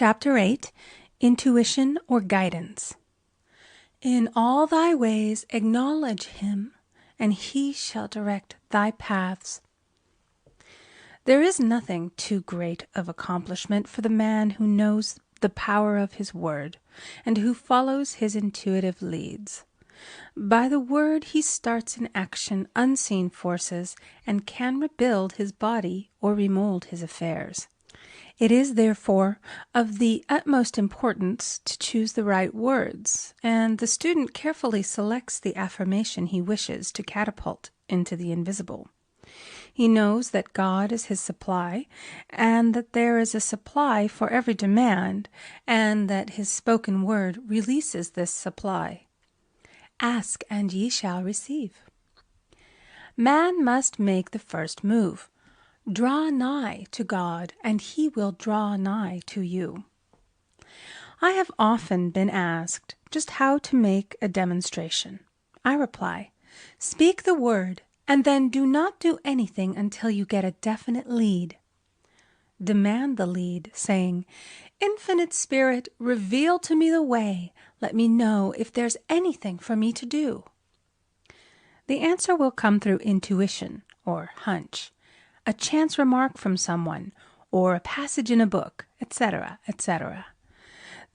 Chapter 8, Intuition or Guidance. In all thy ways acknowledge him, and he shall direct thy paths. There is nothing too great of accomplishment for the man who knows the power of his word, and who follows his intuitive leads. By the word he starts in action unseen forces, and can rebuild his body or remold his affairs. It is, therefore, of the utmost importance to choose the right words, and the student carefully selects the affirmation he wishes to catapult into the invisible. He knows that God is his supply, and that there is a supply for every demand, and that his spoken word releases this supply. Ask, and ye shall receive. Man must make the first move. Draw nigh to God, and he will draw nigh to you. I have often been asked just how to make a demonstration. I reply, speak the word, and then do not do anything until you get a definite lead. Demand the lead, saying, Infinite Spirit, reveal to me the way. Let me know if there's anything for me to do. The answer will come through intuition or hunch, a chance remark from someone, or a passage in a book, etc., etc.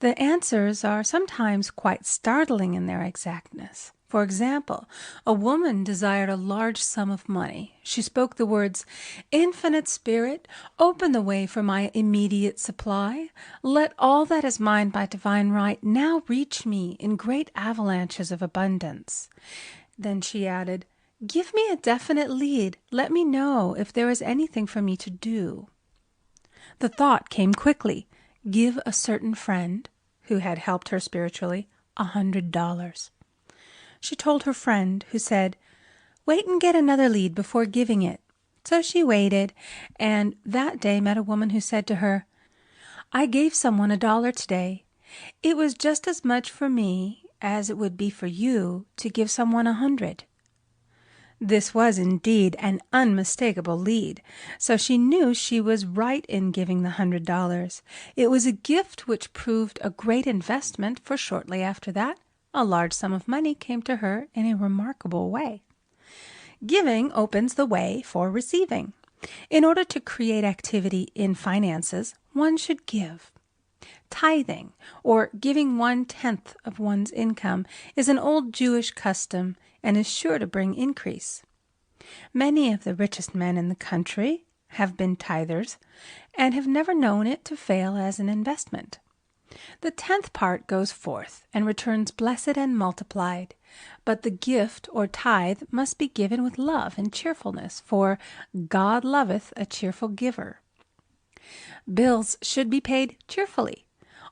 The answers are sometimes quite startling in their exactness. For example, a woman desired a large sum of money. She spoke the words, Infinite Spirit, open the way for my immediate supply. Let all that is mine by divine right now reach me in great avalanches of abundance. Then she added, Give me a definite lead. Let me know if there is anything for me to do. The thought came quickly. Give a certain friend, who had helped her spiritually, $100. She told her friend, who said, Wait and get another lead before giving it. So she waited, and that day met a woman who said to her, I gave someone $1 today. It was just as much for me as it would be for you to give someone 100. This was indeed an unmistakable lead, so she knew she was right in giving the $100. It was a gift which proved a great investment, for shortly after that, a large sum of money came to her in a remarkable way. Giving opens the way for receiving. In order to create activity in finances, one should give. Tithing, or giving 1/10 of one's income, is an old Jewish custom and is sure to bring increase. Many of the richest men in the country have been tithers and have never known it to fail as an investment. The 10th part goes forth and returns blessed and multiplied, but the gift or tithe must be given with love and cheerfulness, for God loveth a cheerful giver. Bills should be paid cheerfully.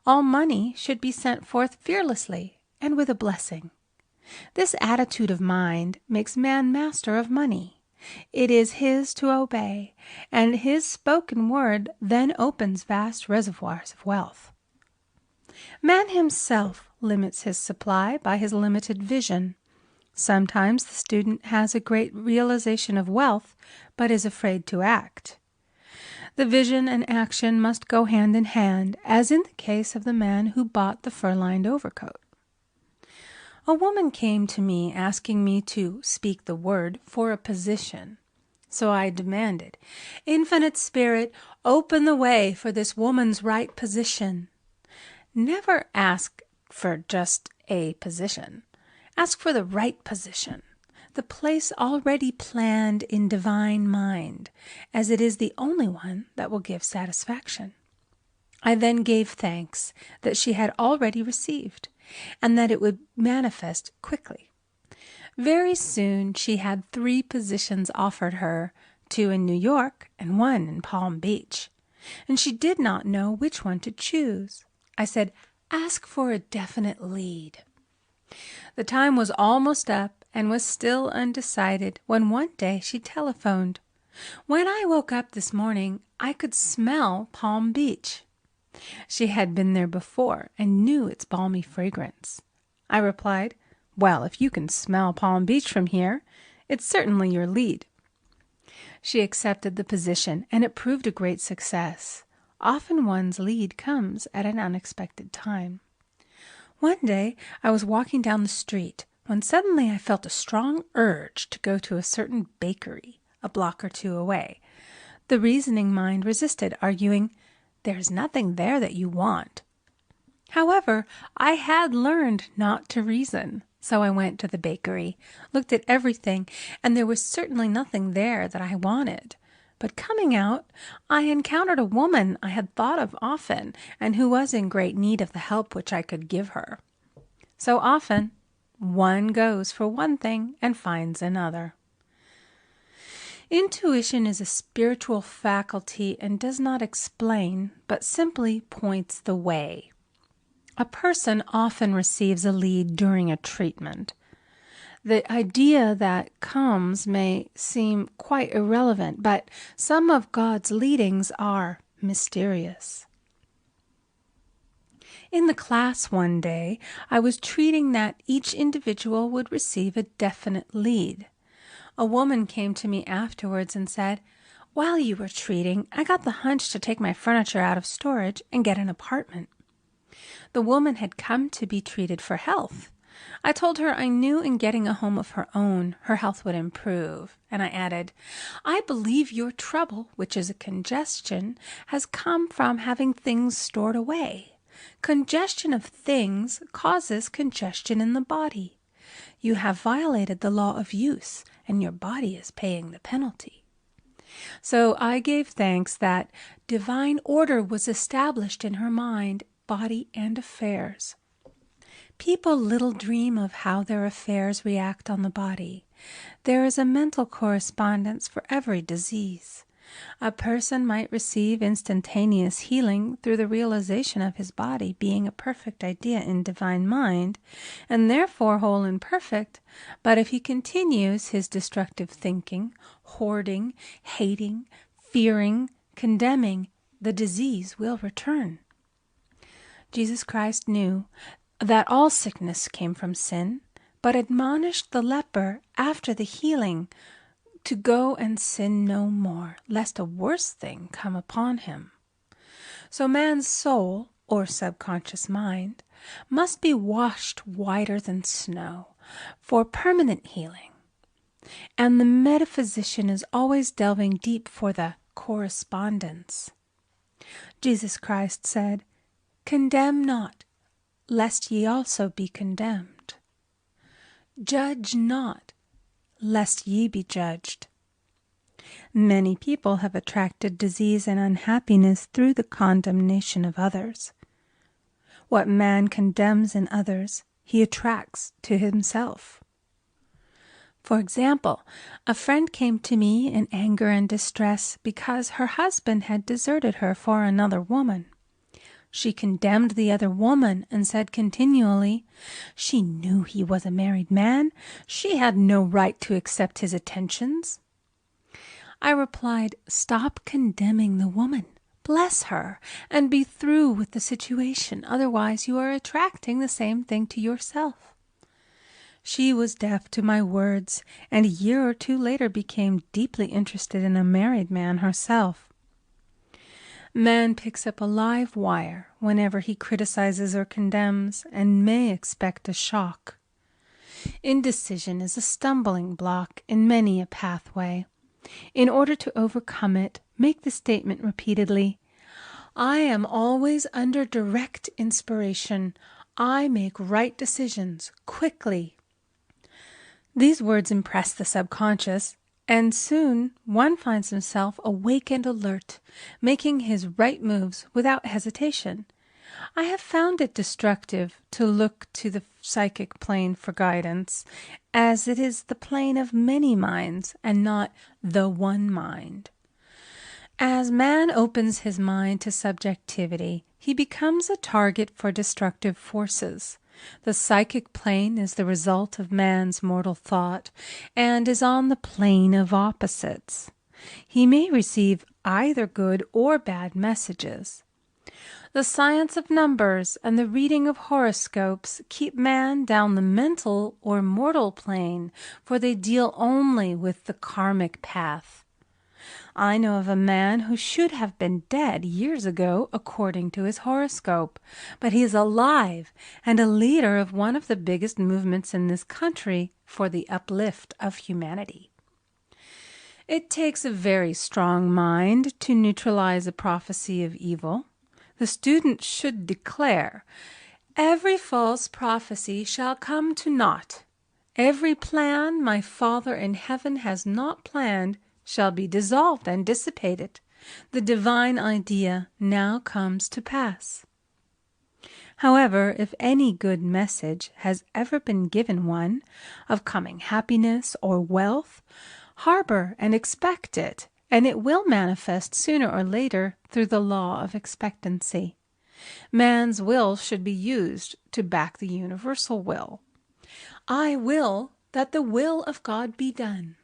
All money should be sent forth fearlessly and with a blessing. This attitude of mind makes man master of money. It is his to obey, and his spoken word then opens vast reservoirs of wealth. Man himself limits his supply by his limited vision. Sometimes the student has a great realization of wealth, but is afraid to act. The vision and action must go hand in hand, as in the case of the man who bought the fur-lined overcoat. A woman came to me asking me to speak the word for a position. So I demanded, Infinite Spirit, open the way for this woman's right position. Never ask for just a position. Ask for the right position, the place already planned in divine mind, as it is the only one that will give satisfaction. I then gave thanks that she had already received, and that it would manifest quickly. Very soon she had 3 positions offered her, 2 in New York and 1 in Palm Beach, and she did not know which one to choose. I said, ask for a definite lead. The time was almost up and was still undecided when one day she telephoned. When I woke up this morning, I could smell Palm Beach. She had been there before and knew its balmy fragrance. I replied, Well, if you can smell Palm Beach from here, it's certainly your lead. She accepted the position, and it proved a great success. often one's lead comes at an unexpected time. One day I was walking down the street when suddenly I felt a strong urge to go to a certain bakery a block or two away. The reasoning mind resisted, arguing, "There's nothing there that you want." However, I had learned not to reason, so I went to the bakery, looked at everything, and there was certainly nothing there that I wanted. But coming out, I encountered a woman I had thought of often and who was in great need of the help which I could give her. So often, one goes for one thing and finds another. Intuition is a spiritual faculty and does not explain, but simply points the way. A person often receives a lead during a treatment. The idea that comes may seem quite irrelevant, but some of God's leadings are mysterious. In the class one day, I was treating that each individual would receive a definite lead. A woman came to me afterwards and said, "While you were treating, I got the hunch to take my furniture out of storage and get an apartment." The woman had come to be treated for health. I told her I knew in getting a home of her own, her health would improve. And I added, "I believe your trouble, which is a congestion, has come from having things stored away. Congestion of things causes congestion in the body. You have violated the law of use, and your body is paying the penalty." So I gave thanks that divine order was established in her mind, body, and affairs. People little dream of how their affairs react on the body. There is a mental correspondence for every disease. A person might receive instantaneous healing through the realization of his body being a perfect idea in divine mind, and therefore whole and perfect, but if he continues his destructive thinking, hoarding, hating, fearing, condemning, the disease will return. Jesus Christ knew that all sickness came from sin, but admonished the leper after the healing to go and sin no more, lest a worse thing come upon him. So man's soul, or subconscious mind, must be washed whiter than snow for permanent healing. And the metaphysician is always delving deep for the correspondence. Jesus Christ said, "Condemn not, lest ye also be condemned. Judge not, lest ye be judged." Many people have attracted disease and unhappiness through the condemnation of others. What man condemns in others, he attracts to himself. For example, a friend came to me in anger and distress because her husband had deserted her for another woman. She condemned the other woman and said continually, "She knew he was a married man. She had no right to accept his attentions." I replied, "Stop condemning the woman. Bless her and be through with the situation. Otherwise you are attracting the same thing to yourself." She was deaf to my words, and a year or two later became deeply interested in a married man herself. Man picks up a live wire whenever he criticizes or condemns, and may expect a shock. Indecision is a stumbling block in many a pathway. In order to overcome it, make the statement repeatedly, "I am always under direct inspiration. I make right decisions quickly." These words impress the subconscious, and soon one finds himself awake and alert, making his right moves without hesitation. I have found it destructive to look to the psychic plane for guidance, as it is the plane of many minds and not the one mind. As man opens his mind to subjectivity, he becomes a target for destructive forces. The psychic plane is the result of man's mortal thought and is on the plane of opposites. He may receive either good or bad messages. The science of numbers and the reading of horoscopes keep man down the mental or mortal plane, for they deal only with the karmic path. I know of a man who should have been dead years ago according to his horoscope, but he is alive and a leader of one of the biggest movements in this country for the uplift of humanity. It takes a very strong mind to neutralize a prophecy of evil. The student should declare, "Every false prophecy shall come to naught. Every plan my Father in heaven has not planned shall be dissolved and dissipated. The divine idea now comes to pass." However, if any good message has ever been given one, of coming happiness or wealth, harbor and expect it, and it will manifest sooner or later through the law of expectancy. Man's will should be used to back the universal will. I will that the will of God be done.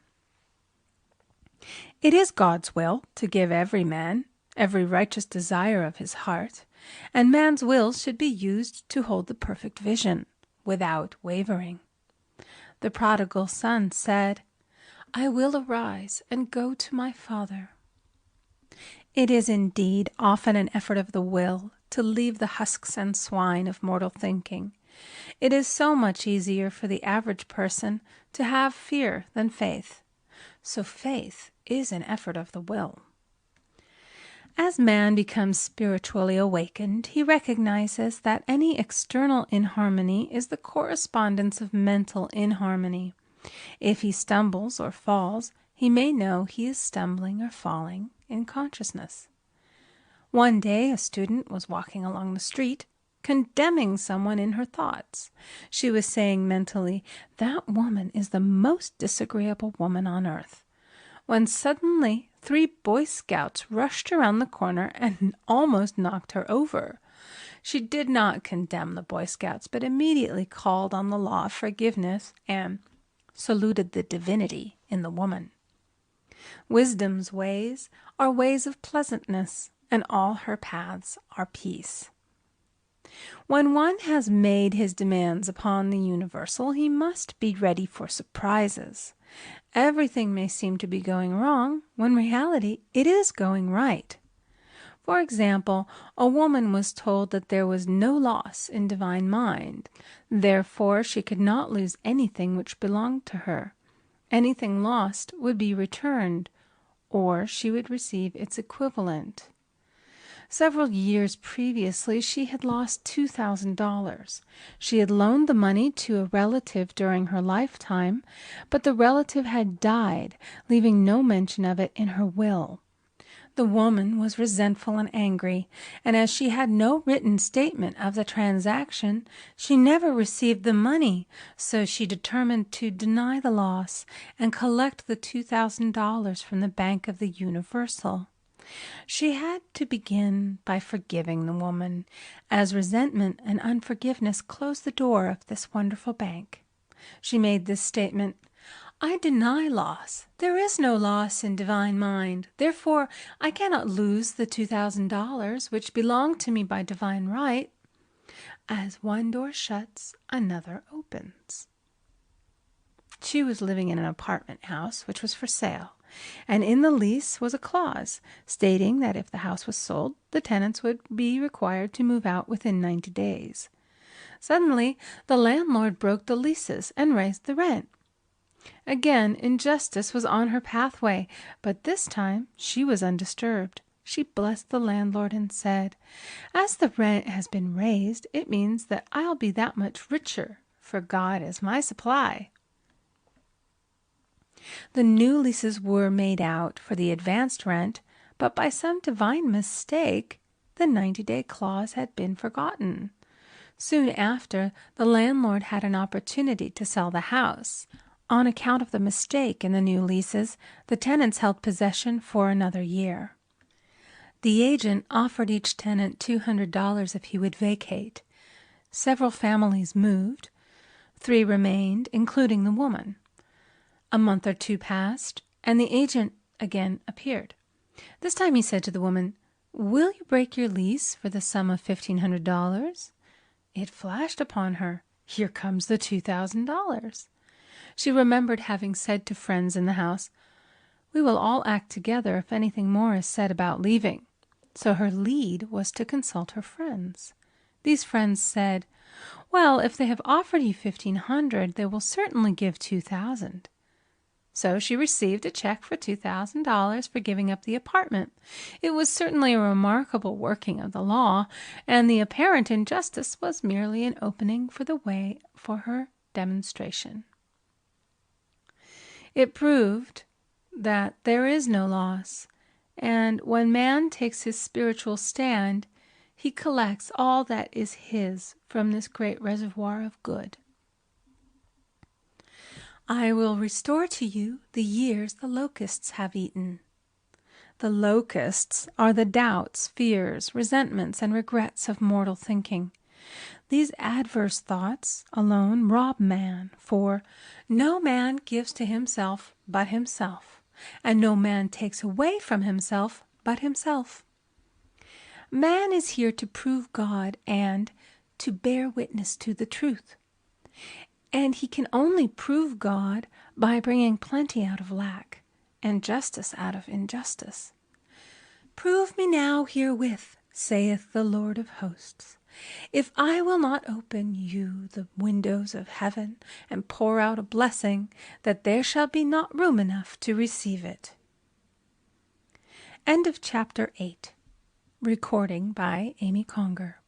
It is God's will to give every man every righteous desire of his heart, and man's will should be used to hold the perfect vision, without wavering. The prodigal son said, "I will arise and go to my father." It is indeed often an effort of the will to leave the husks and swine of mortal thinking. It is so much easier for the average person to have fear than faith. So faith is an effort of the will. As man becomes spiritually awakened, he recognizes that any external inharmony is the correspondence of mental inharmony. If he stumbles or falls, he may know he is stumbling or falling in consciousness. One day a student was walking along the street, condemning someone in her thoughts. She was saying mentally, "That woman is the most disagreeable woman on earth," when suddenly 3 Boy Scouts rushed around the corner and almost knocked her over. She did not condemn the Boy Scouts, but immediately called on the law of forgiveness and saluted the divinity in the woman. Wisdom's ways are ways of pleasantness, and all her paths are peace. When one has made his demands upon the universal, he must be ready for surprises. Everything may seem to be going wrong, when in reality it is going right. For example, a woman was told that there was no loss in divine mind. Therefore, she could not lose anything which belonged to her. Anything lost would be returned, or she would receive its equivalent. Several years previously, she had lost $2,000. She had loaned the money to a relative during her lifetime, but the relative had died, leaving no mention of it in her will. The woman was resentful and angry, and as she had no written statement of the transaction, she never received the money, so she determined to deny the loss and collect the $2,000 from the Bank of the Universal. She had to begin by forgiving the woman, as resentment and unforgiveness closed the door of this wonderful bank. She made this statement, "I deny loss. There is no loss in divine mind. Therefore, I cannot lose the $2,000 which belong to me by divine right. As one door shuts, another opens." She was living in an apartment house which was for sale, and in the lease was a clause stating that if the house was sold, the tenants would be required to move out within 90 days. Suddenly, the landlord broke the leases and raised the rent. Again, injustice was on her pathway, but this time she was undisturbed. She blessed the landlord and said, "As the rent has been raised, it means that I'll be that much richer, for God is my supply." The new leases were made out for the advanced rent, but by some divine mistake, the 90-day clause had been forgotten. Soon after, the landlord had an opportunity to sell the house. On account of the mistake in the new leases, the tenants held possession for another year. The agent offered each tenant $200 if he would vacate. Several families moved. 3 remained, including the woman. A month or 2 passed, and the agent again appeared. This time he said to the woman, "Will you break your lease for the sum of $1,500? It flashed upon her, "Here comes the $2,000. She remembered having said to friends in the house, We will all act together if anything more is said about leaving. So her lead was to consult her friends. These friends said, well, if they have offered you $1,500, they will certainly give $2,000. So she received a check for $2,000 for giving up the apartment. It was certainly a remarkable working of the law, and the apparent injustice was merely an opening for the way for her demonstration. It proved that there is no loss, and when man takes his spiritual stand, he collects all that is his from this great reservoir of good. I will restore to you the years the locusts have eaten. The locusts are the doubts, fears, resentments, and regrets of mortal thinking. These adverse thoughts alone rob man, for no man gives to himself but himself, and no man takes away from himself but himself. Man is here to prove God and to bear witness to the truth. And he can only prove God by bringing plenty out of lack and justice out of injustice. Prove me now herewith, saith the Lord of hosts, if I will not open you the windows of heaven and pour out a blessing, that there shall be not room enough to receive it. End of chapter 8. Recording by Amy Conger.